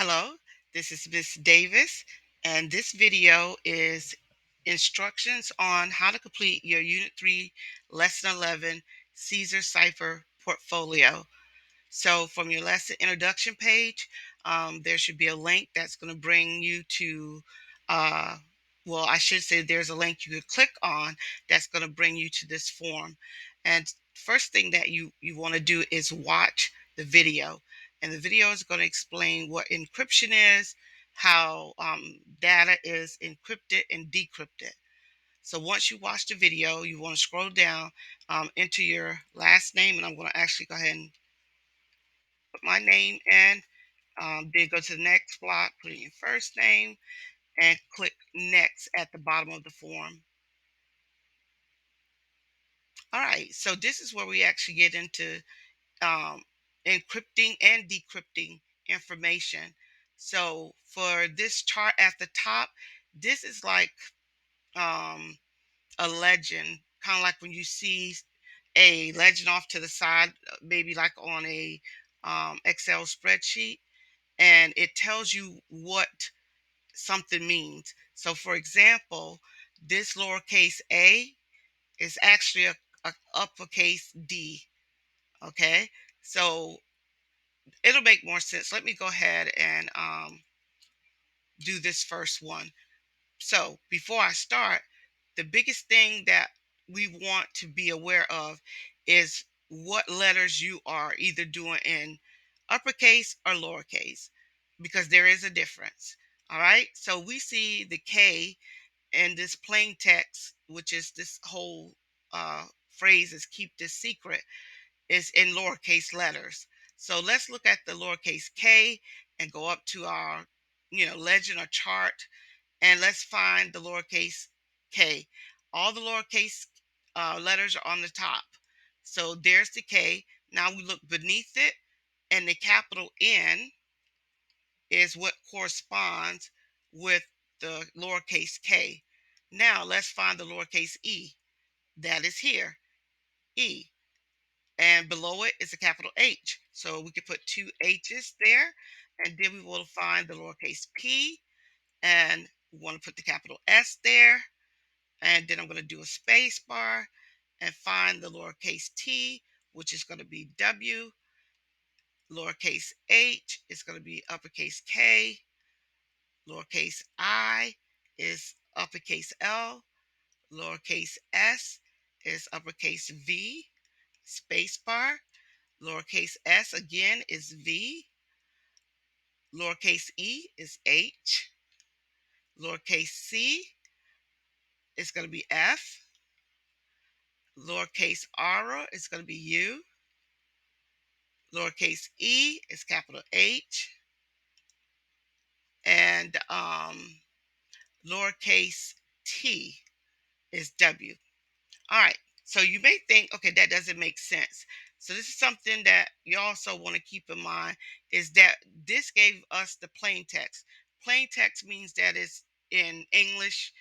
Hello, this is Miss Davis, and this video is instructions on how to complete your Unit 3 Lesson 11 Caesar Cipher portfolio. So from your lesson introduction page, there should be a link that's going to bring you to, uh, well, I should say there's a link you could click on that's going to bring you to this form. And first thing that you want to do is watch the video. And the video is going to explain what encryption is, how data is encrypted and decrypted. So once you watch the video, you want to scroll down into your last name, and I'm going to actually go ahead and put my name in. Then go to the next block, put in your first name, and click next at the bottom of the form. All right, so this is where we actually get into um, encrypting and decrypting information. So for this chart at the top, this is like um, a legend, kind of like when you see a legend off to the side, maybe like on a Excel spreadsheet, and it tells you what something means. So, for example, this lowercase a is actually a uppercase D. Okay, so it'll make more sense. Let me go ahead and do this first one. So, before I start, the biggest thing that we want to be aware of is what letters you are either doing in uppercase or lowercase, because there is a difference. All right. So we see the K in this plain text, which is this whole phrase is keep this secret, is in lowercase letters. So let's look at the lowercase k and go up to our, legend or chart, and let's find the lowercase k. All the lowercase letters are on the top. So there's the K. Now we look beneath it, and the capital N is what corresponds with the lowercase k. Now let's find the lowercase e. That is here, E. And below it is a capital H. So we could put two H's there, and then we will find the lowercase p, and we want to put the capital S there, and then I'm going to do a space bar and find the lowercase t, which is going to be W, lowercase h is going to be uppercase K, lowercase I is uppercase L, lowercase s is uppercase V, space bar, lowercase s again is V, lowercase e is H, lowercase c is going to be F, lowercase r is going to be U, lowercase e is capital H, and lowercase t is W. All right. So you may think, okay, that doesn't make sense. So this is something that you also want to keep in mind, is that this gave us the plain text. Plain text means that it's in English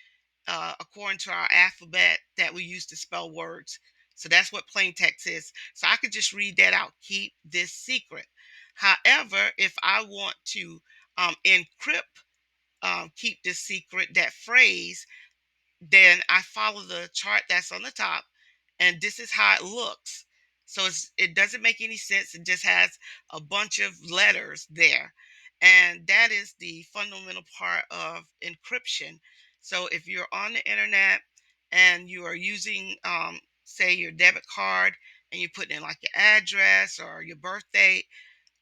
according to our alphabet that we use to spell words. So that's what plain text is. So I could just read that out. Keep this secret. However, if I want to encrypt, keep this secret, that phrase, then I follow the chart that's on the top, and this is how it looks. So it doesn't make any sense. It just has a bunch of letters there. And that is the fundamental part of encryption. So if you're on the internet and you are using, say, your debit card, and you put in like your address or your birthday,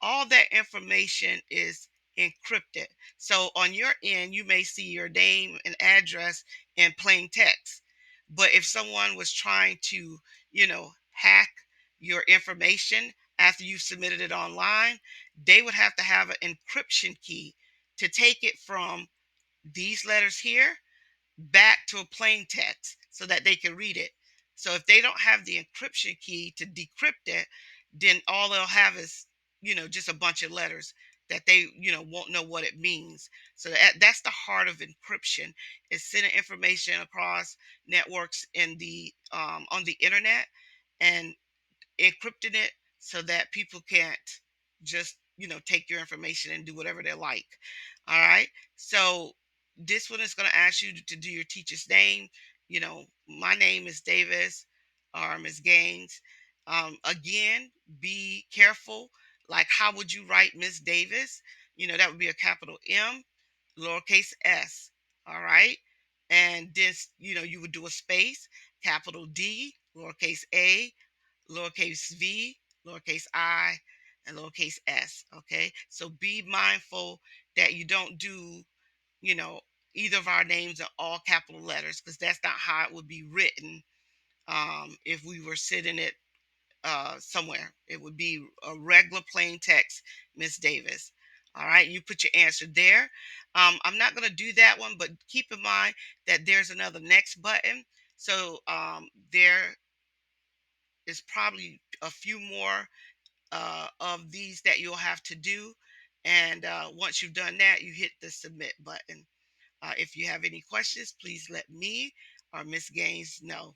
all that information is encrypted. So on your end, you may see your name and address in plain text. But if someone was trying to, hack your information after you submitted it online, they would have to have an encryption key to take it from these letters here back to a plain text so that they can read it. So if they don't have the encryption key to decrypt it, then all they'll have is, just a bunch of letters that they, won't know what it means. So that's the heart of encryption, is sending information across networks in the on the internet, and encrypting it so that people can't just take your information and do whatever they like. All right. So this one is going to ask you to do your teacher's name. My name is Davis or Miss Gaines. Again, be careful. Like, how would you write Miss Davis? That would be a capital M, lowercase s. All right. And this, you would do a space, capital D, lowercase a, lowercase v, lowercase I, and lowercase s. Okay. So be mindful that you don't do, you know, either of our names are all capital letters, because that's not how it would be written. If we were sitting it somewhere, it would be a regular plain text, Miss Davis. All right, you put your answer there. I'm not going to do that one, but keep in mind that there's another next button. So there is probably a few more of these that you'll have to do. And once you've done that, you hit the submit button. If you have any questions, please let me or Miss Gaines know.